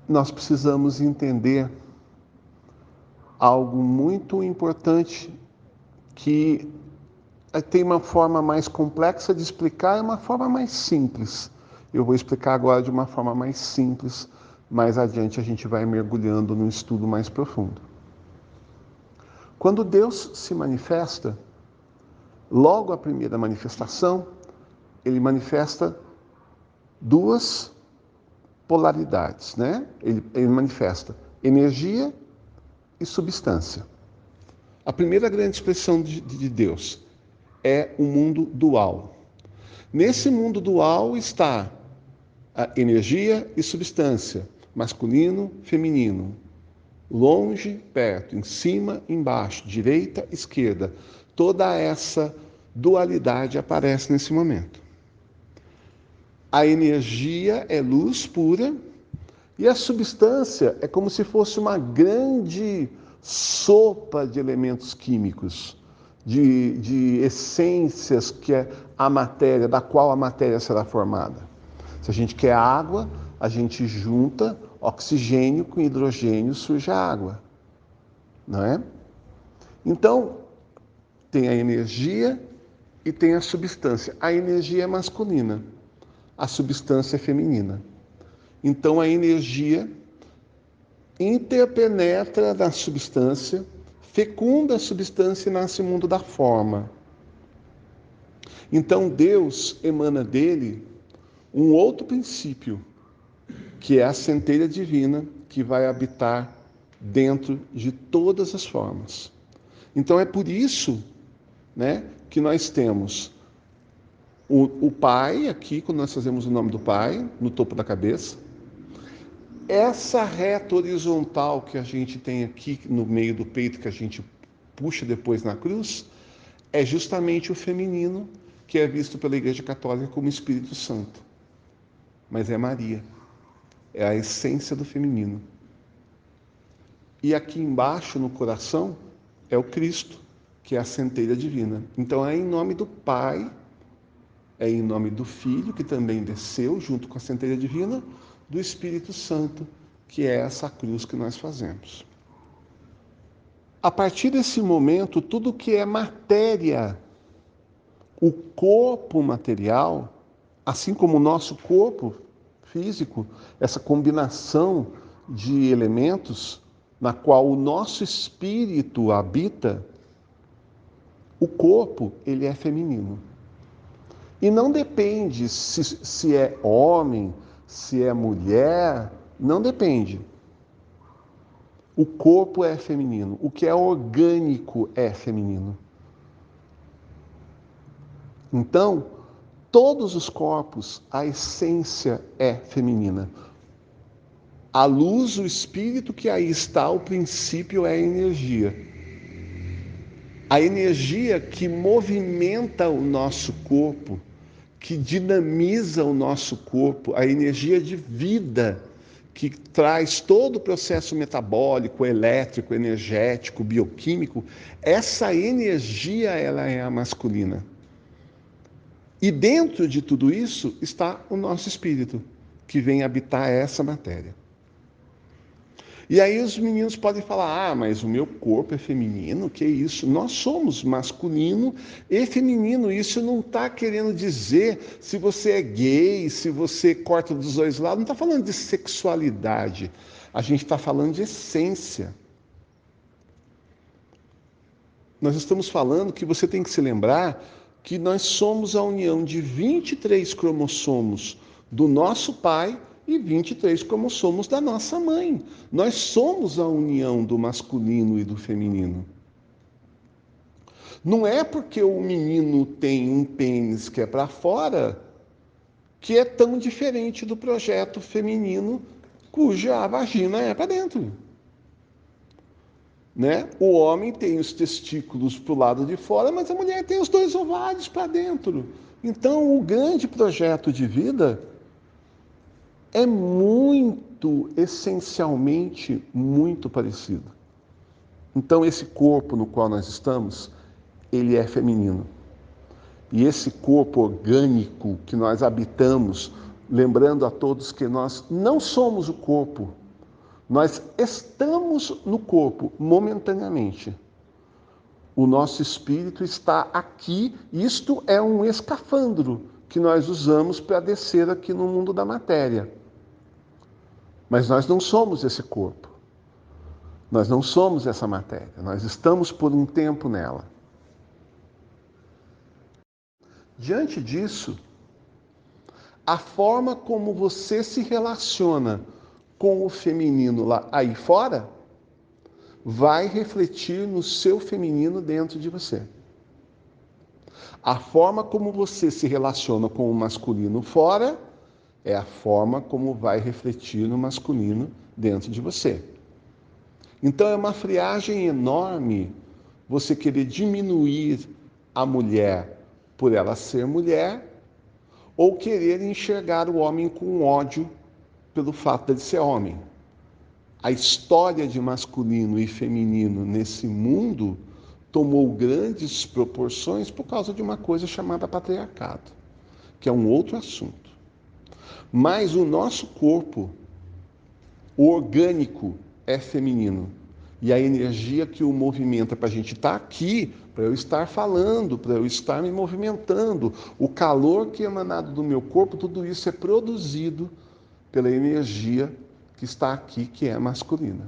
nós precisamos entender algo muito importante que tem uma forma mais complexa de explicar e uma forma mais simples. Eu vou explicar agora de uma forma mais simples, mais adiante a gente vai mergulhando num estudo mais profundo. Quando Deus se manifesta, logo a primeira manifestação, ele manifesta duas polaridades, né? Ele manifesta energia e substância. A primeira grande expressão de Deus é o mundo dual. Nesse mundo dual está a energia e substância, masculino, feminino, longe, perto, em cima, embaixo, direita, esquerda. Toda essa dualidade aparece nesse momento. A energia é luz pura e a substância é como se fosse uma sopa de elementos químicos, de essências que é a matéria, da qual a matéria será formada. Se a gente quer água, a gente junta oxigênio com hidrogênio, surge a água, não é? Então, tem a energia e tem a substância. A energia é masculina, a substância é feminina. Então, a energia interpenetra na substância, fecunda a substância e nasce o mundo da forma. Então, Deus emana dele um outro princípio, que é a centelha divina, que vai habitar dentro de todas as formas. Então, é por isso, né, que nós temos o Pai, aqui, quando nós fazemos o nome do Pai, no topo da cabeça. Essa reta horizontal que a gente tem aqui no meio do peito, que a gente puxa depois na cruz, é justamente o feminino, que é visto pela Igreja Católica como Espírito Santo. Mas é Maria. É a essência do feminino. E aqui embaixo, no coração, é o Cristo, que é a centelha divina. Então é em nome do Pai, é em nome do Filho, que também desceu junto com a centelha divina, do Espírito Santo, que é essa cruz que nós fazemos. A partir desse momento, tudo que é matéria, o corpo material, assim como o nosso corpo físico, essa combinação de elementos na qual o nosso espírito habita, o corpo, ele é feminino. E não depende se é homem, se é mulher, não depende. O corpo é feminino. O que é orgânico é feminino. Então, todos os corpos, a essência é feminina. A luz, o espírito que aí está, o princípio é a energia. A energia que movimenta o nosso corpo, que dinamiza o nosso corpo, a energia de vida, que traz todo o processo metabólico, elétrico, energético, bioquímico, essa energia, ela é a masculina. E dentro de tudo isso está o nosso espírito, que vem habitar essa matéria. E aí os meninos podem falar, mas o meu corpo é feminino, que isso? Nós somos masculino e feminino, isso não está querendo dizer se você é gay, se você corta dos dois lados, não está falando de sexualidade, a gente está falando de essência. Nós estamos falando que você tem que se lembrar que nós somos a união de 23 cromossomos do nosso pai e 23 cromossomos da nossa mãe. Nós somos a união do masculino e do feminino. Não é porque o menino tem um pênis que é para fora que é tão diferente do projeto feminino cuja vagina é para dentro. Né? O homem tem os testículos para o lado de fora, mas a mulher tem os 2 ovários para dentro. Então, o grande projeto de vida é essencialmente, muito parecido. Então, esse corpo no qual nós estamos, ele é feminino. E esse corpo orgânico que nós habitamos, lembrando a todos que nós não somos o corpo, Nós estamos no corpo momentaneamente. O nosso espírito está aqui. Isto é um escafandro que nós usamos para descer aqui no mundo da matéria. Mas nós não somos esse corpo. Nós não somos essa matéria. Nós estamos por um tempo nela. Diante disso, a forma como você se relaciona com o feminino lá aí fora vai refletir no seu feminino dentro de você. A forma como você se relaciona com o masculino fora é a forma como vai refletir no masculino dentro de você. Então é uma friagem enorme você querer diminuir a mulher por ela ser mulher ou querer enxergar o homem com ódio pelo fato de ser homem. A história de masculino e feminino nesse mundo tomou grandes proporções por causa de uma coisa chamada patriarcado, que é um outro assunto. Mas o nosso corpo, o orgânico, é feminino. E a energia que o movimenta para a gente estar aqui, para eu estar falando, para eu estar me movimentando, o calor que é emanado do meu corpo, tudo isso é produzido pela energia que está aqui, que é masculina.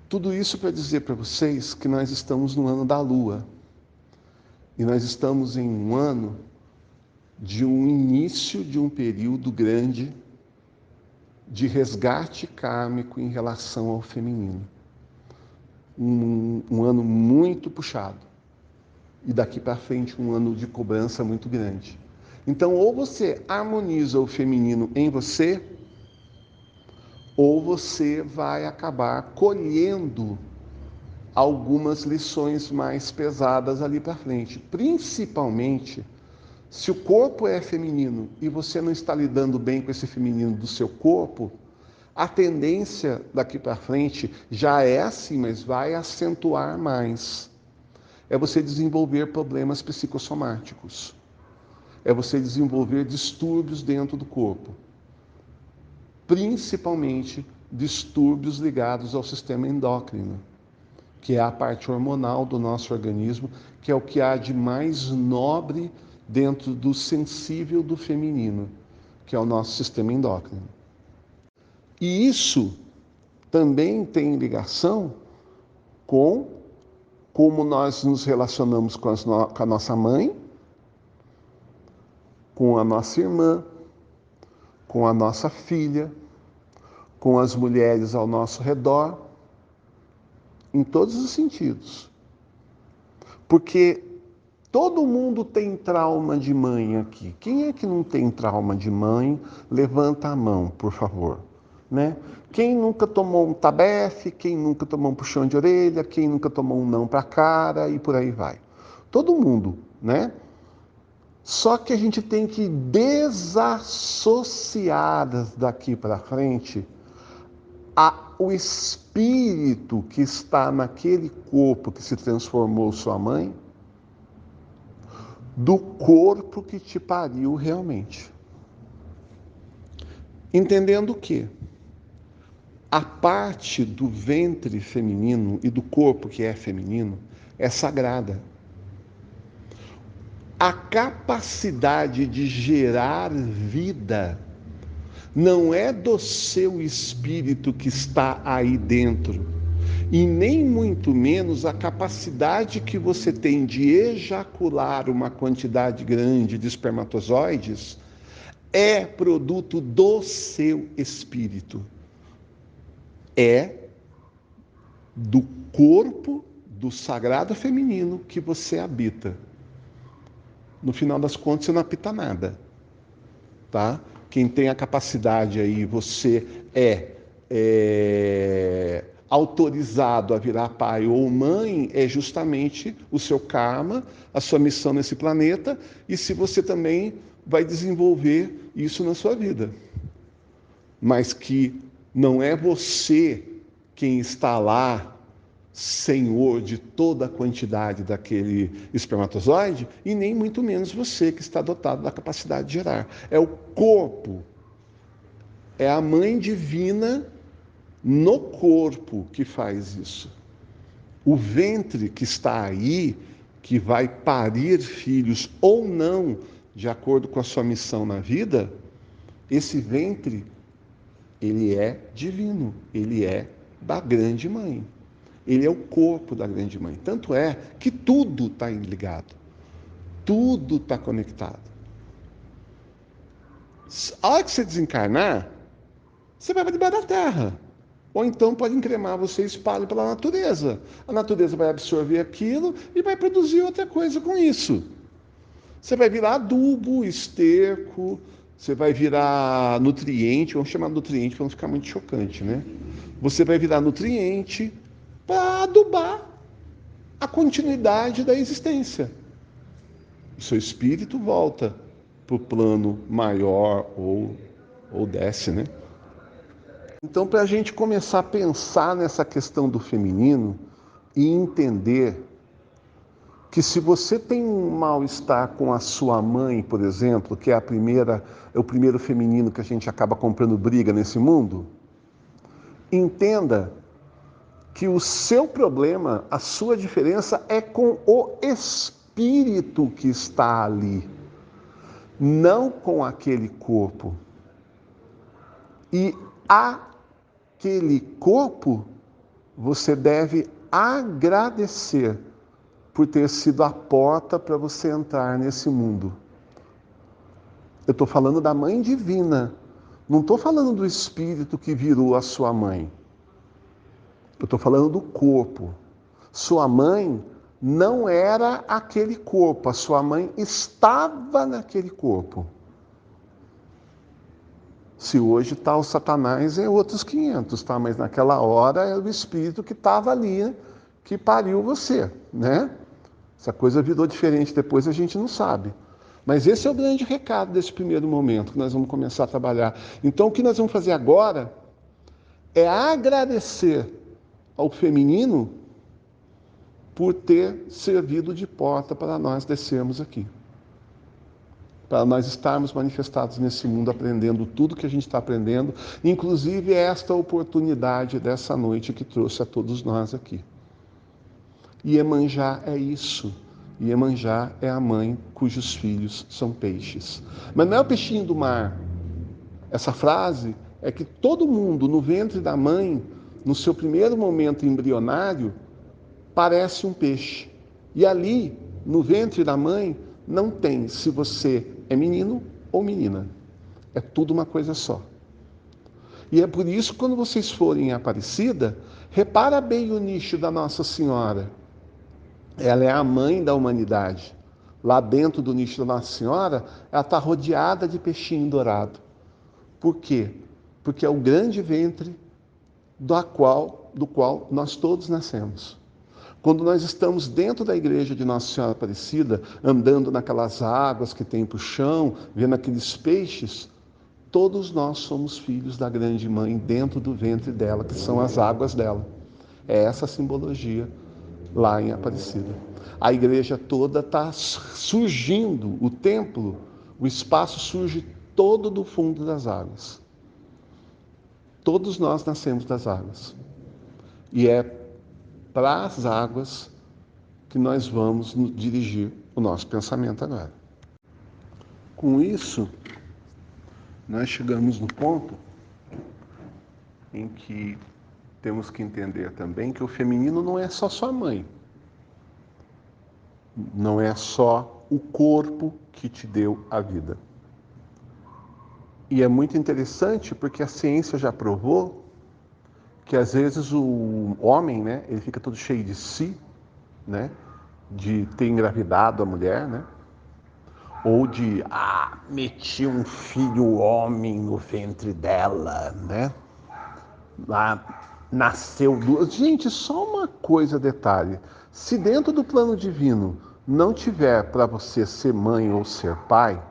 Tudo isso para dizer para vocês que nós estamos no ano da Lua. E nós estamos em um ano de um início de um período grande de resgate kármico em relação ao feminino. Um ano muito puxado. E daqui para frente um ano de cobrança muito grande. Então, ou você harmoniza o feminino em você, ou você vai acabar colhendo algumas lições mais pesadas ali para frente. Principalmente, se o corpo é feminino e você não está lidando bem com esse feminino do seu corpo, a tendência daqui para frente já é assim, mas vai acentuar mais. É você desenvolver problemas psicossomáticos. É você desenvolver distúrbios dentro do corpo. Principalmente distúrbios ligados ao sistema endócrino, que é a parte hormonal do nosso organismo, que é o que há de mais nobre dentro do sensível do feminino, que é o nosso sistema endócrino. E isso também tem ligação com como nós nos relacionamos com a nossa mãe, com a nossa irmã, com a nossa filha, com as mulheres ao nosso redor, em todos os sentidos. Porque todo mundo tem trauma de mãe aqui. Quem é que não tem trauma de mãe? Levanta a mão, por favor. Né? Quem nunca tomou um tabefe, quem nunca tomou um puxão de orelha, quem nunca tomou um não para a cara e por aí vai. Todo mundo, né? Só que a gente tem que desassociar daqui para frente o espírito que está naquele corpo que se transformou sua mãe, do corpo que te pariu realmente. Entendendo que a parte do ventre feminino e do corpo que é feminino é sagrada. A capacidade de gerar vida não é do seu espírito que está aí dentro, e nem muito menos a capacidade que você tem de ejacular uma quantidade grande de espermatozoides é produto do seu espírito. É do corpo do sagrado feminino que você habita. No final das contas, você não habita nada, tá? Quem tem a capacidade aí, você é autorizado a virar pai ou mãe, é justamente o seu karma, a sua missão nesse planeta, e se você também vai desenvolver isso na sua vida. Mas que não é você quem está lá, senhor de toda a quantidade daquele espermatozoide, e nem muito menos você que está dotado da capacidade de gerar. É o corpo É a mãe divina no corpo que faz isso. O ventre que está aí, que vai parir filhos ou não, de acordo com a sua missão na vida, esse ventre, ele é divino, ele é da grande mãe. Ele é o corpo da grande mãe. Tanto é que tudo está ligado, tudo está conectado. A hora que você desencarnar, você vai para debaixo da terra. Ou então pode encremar você e espalhe pela natureza. A natureza vai absorver aquilo e vai produzir outra coisa com isso. Você vai virar adubo, esterco, você vai virar nutriente, vamos chamar de nutriente para não ficar muito chocante, né? Você vai virar nutriente para adubar a continuidade da existência. O seu espírito volta para o plano maior ou desce, né? Então, para a gente começar a pensar nessa questão do feminino e entender que se você tem um mal-estar com a sua mãe, por exemplo, que é o primeiro feminino que a gente acaba comprando briga nesse mundo, entenda que o seu problema, a sua diferença é com o espírito que está ali, não com aquele corpo. E aquele corpo você deve agradecer por ter sido a porta para você entrar nesse mundo. Eu estou falando da mãe divina, não estou falando do espírito que virou a sua mãe. Eu estou falando do corpo. Sua mãe não era aquele corpo, a sua mãe estava naquele corpo. Se hoje está o Satanás, é outros 500, tá? Mas naquela hora era o espírito que estava ali, que pariu você, né? Essa coisa virou diferente depois, a gente não sabe. Mas esse é o grande recado desse primeiro momento, que nós vamos começar a trabalhar. Então, o que nós vamos fazer agora é agradecer ao feminino por ter servido de porta para nós descermos aqui. Para nós estarmos manifestados nesse mundo, aprendendo tudo que a gente está aprendendo, inclusive esta oportunidade dessa noite que trouxe a todos nós aqui. Iemanjá é isso. Iemanjá é a mãe cujos filhos são peixes. Mas não é o peixinho do mar. Essa frase é que todo mundo no ventre da mãe, no seu primeiro momento embrionário, parece um peixe. E ali, no ventre da mãe, não tem se você é menino ou menina. É tudo uma coisa só. E é por isso que quando vocês forem em Aparecida, repara bem o nicho da Nossa Senhora. Ela é a mãe da humanidade. Lá dentro do nicho da Nossa Senhora, ela está rodeada de peixinho dourado. Por quê? Porque é o grande ventre do qual nós todos nascemos. Quando nós estamos dentro da igreja de Nossa Senhora Aparecida, andando naquelas águas que tem para o chão, vendo aqueles peixes, todos nós somos filhos da grande mãe dentro do ventre dela, que são as águas dela. É essa a simbologia lá em Aparecida. A igreja toda está surgindo, o templo, o espaço surge todo do fundo das águas. Todos nós nascemos das águas. E é para as águas que nós vamos dirigir o nosso pensamento agora. Com isso, nós chegamos no ponto em que temos que entender também que o feminino não é só sua mãe. Não é só o corpo que te deu a vida. E é muito interessante porque a ciência já provou que às vezes o homem, né, ele fica todo cheio de si, né, de ter engravidado a mulher, né, ou de meter um filho homem no ventre dela, né, lá nasceu duas. Gente, só uma coisa, detalhe, se dentro do plano divino não tiver para você ser mãe ou ser pai,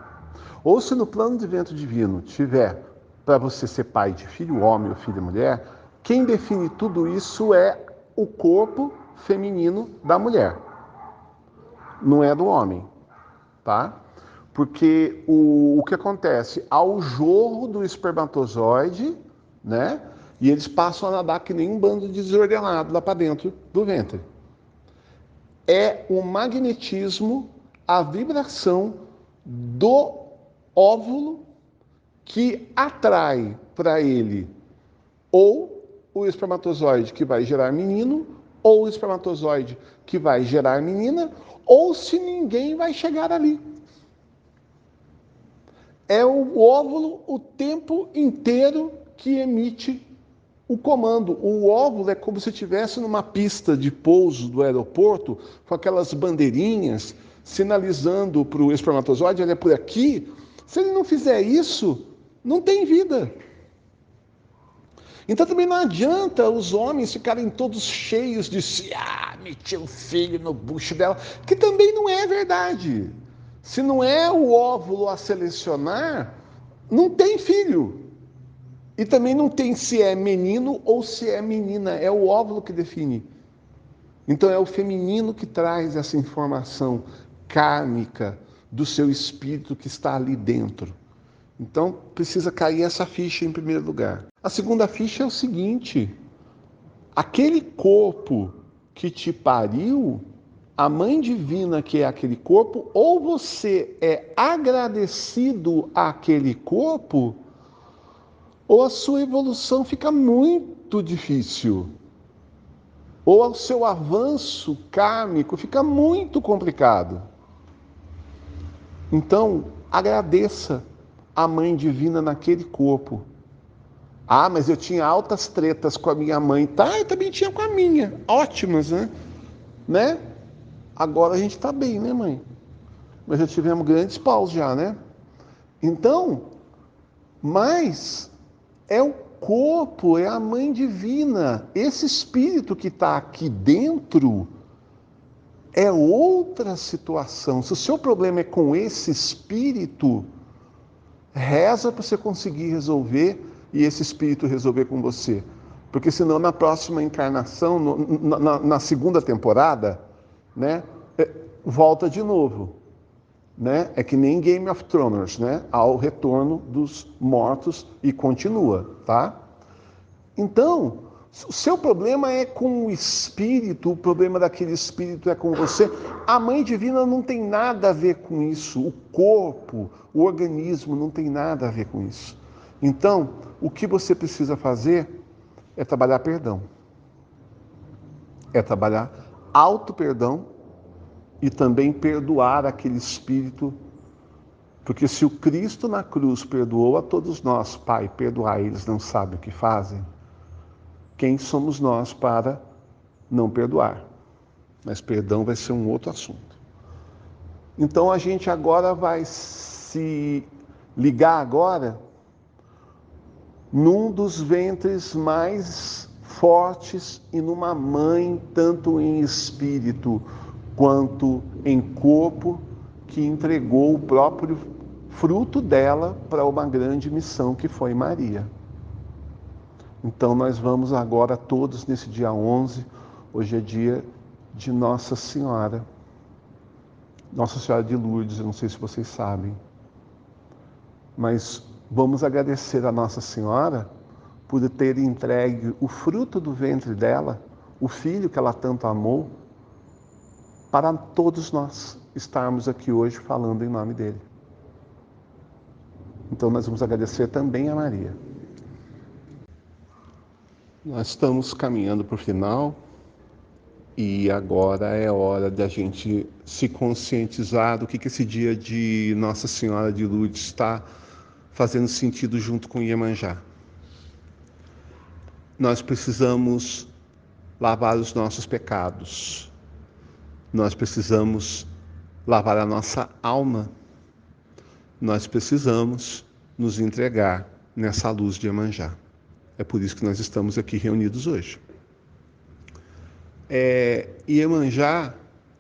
ou se no plano de ventre divino tiver para você ser pai de filho homem ou filha mulher, quem define tudo isso é o corpo feminino da mulher. Não é do homem, tá? Porque o que acontece? Há o jorro do espermatozoide, né? E eles passam a nadar que nem um bando de desordenado lá para dentro do ventre. É o magnetismo, a vibração do óvulo que atrai para ele ou o espermatozoide que vai gerar menino, ou o espermatozoide que vai gerar menina, ou se ninguém vai chegar ali. É o óvulo o tempo inteiro que emite o comando. O óvulo é como se estivesse numa pista de pouso do aeroporto, com aquelas bandeirinhas sinalizando para o espermatozoide, ele é por aqui. Se ele não fizer isso, não tem vida. Então também não adianta os homens ficarem todos cheios de si, meter o filho no bucho dela, que também não é verdade. Se não é o óvulo a selecionar, não tem filho. E também não tem se é menino ou se é menina, é o óvulo que define. Então é o feminino que traz essa informação kármica do seu espírito que está ali dentro. Então precisa cair essa ficha em primeiro lugar. A segunda ficha é o seguinte: aquele corpo que te pariu, a mãe divina que é aquele corpo, ou você é agradecido àquele corpo, ou a sua evolução fica muito difícil. Ou o seu avanço kármico fica muito complicado. Então, agradeça a mãe divina naquele corpo. Mas eu tinha altas tretas com a minha mãe. Tá, eu também tinha com a minha. Ótimas, né? Agora a gente tá bem, né, mãe? Mas já tivemos grandes paus já, né? Então, mas é o corpo, é a mãe divina. Esse espírito que está aqui dentro é outra situação. Se o seu problema é com esse espírito, reza para você conseguir resolver e esse espírito resolver com você. Porque senão na próxima encarnação, na segunda temporada, né, volta de novo. Né? É que nem Game of Thrones, né? Ao retorno dos mortos e continua, tá? Então, o seu problema é com o espírito, o problema daquele espírito é com você. A mãe divina não tem nada a ver com isso. O corpo, o organismo não tem nada a ver com isso. Então, o que você precisa fazer é trabalhar perdão. É trabalhar auto-perdão e também perdoar aquele espírito. Porque se o Cristo na cruz perdoou a todos nós, Pai, perdoai, eles não sabem o que fazem. Quem somos nós para não perdoar? Mas perdão vai ser um outro assunto. Então a gente agora vai se ligar agora num dos ventres mais fortes e numa mãe, tanto em espírito quanto em corpo, que entregou o próprio fruto dela para uma grande missão que foi Maria. Então nós vamos agora todos nesse dia 11, hoje é dia de Nossa Senhora de Lourdes, eu não sei se vocês sabem, mas vamos agradecer a Nossa Senhora por ter entregue o fruto do ventre dela, o filho que ela tanto amou, para todos nós estarmos aqui hoje falando em nome dele. Então nós vamos agradecer também a Maria. Nós estamos caminhando para o final e agora é hora de a gente se conscientizar do que esse dia de Nossa Senhora de Lourdes está fazendo sentido junto com Iemanjá. Nós precisamos lavar os nossos pecados. Nós precisamos lavar a nossa alma. Nós precisamos nos entregar nessa luz de Iemanjá. É por isso que nós estamos aqui reunidos hoje. Iemanjá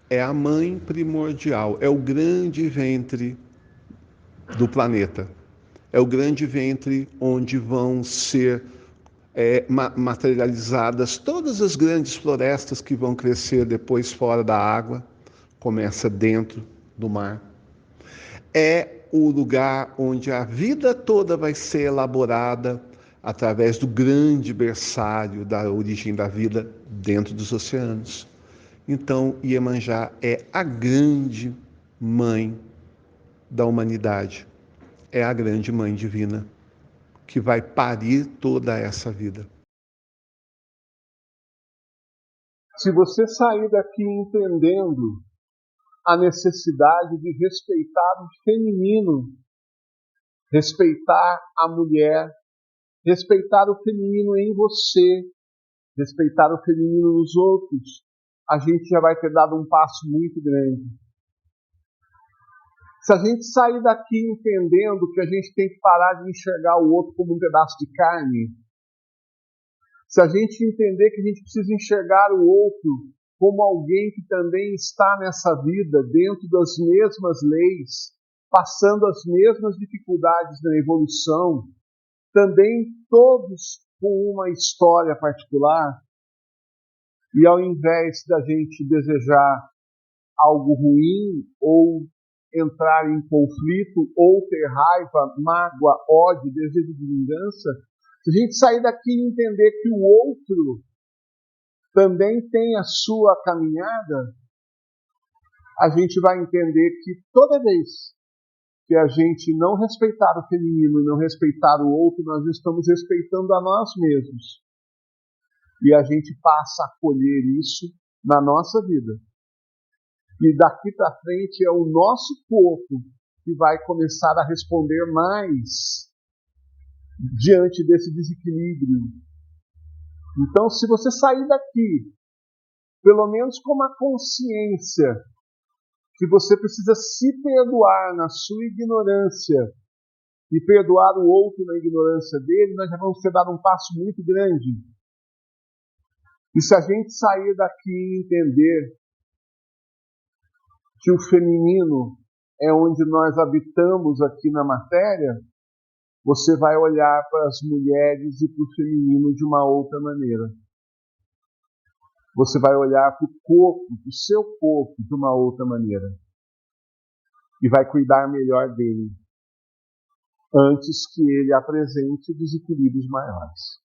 é a mãe primordial, é o grande ventre do planeta. É o grande ventre onde vão ser materializadas todas as grandes florestas que vão crescer depois fora da água, começa dentro do mar. É o lugar onde a vida toda vai ser elaborada através do grande berçário da origem da vida dentro dos oceanos. Então, Iemanjá é a grande mãe da humanidade, é a grande mãe divina que vai parir toda essa vida. Se você sair daqui entendendo a necessidade de respeitar o feminino, respeitar a mulher, respeitar o feminino em você, respeitar o feminino nos outros, a gente já vai ter dado um passo muito grande. Se a gente sair daqui entendendo que a gente tem que parar de enxergar o outro como um pedaço de carne, se a gente entender que a gente precisa enxergar o outro como alguém que também está nessa vida, dentro das mesmas leis, passando as mesmas dificuldades na evolução, também todos com uma história particular, e ao invés da gente desejar algo ruim, ou entrar em conflito, ou ter raiva, mágoa, ódio, desejo de vingança, se a gente sair daqui e entender que o outro também tem a sua caminhada, a gente vai entender que toda vez que a gente não respeitar o feminino, não respeitar o outro, nós estamos respeitando a nós mesmos. E a gente passa a colher isso na nossa vida. E daqui para frente é o nosso corpo que vai começar a responder mais diante desse desequilíbrio. Então, se você sair daqui, pelo menos com uma consciência que você precisa se perdoar na sua ignorância e perdoar o outro na ignorância dele, nós já vamos ter dado um passo muito grande. E se a gente sair daqui e entender que o feminino é onde nós habitamos aqui na matéria, você vai olhar para as mulheres e para o feminino de uma outra maneira. Você vai olhar para o corpo, para o seu corpo, de uma outra maneira. E vai cuidar melhor dele, antes que ele apresente desequilíbrios maiores.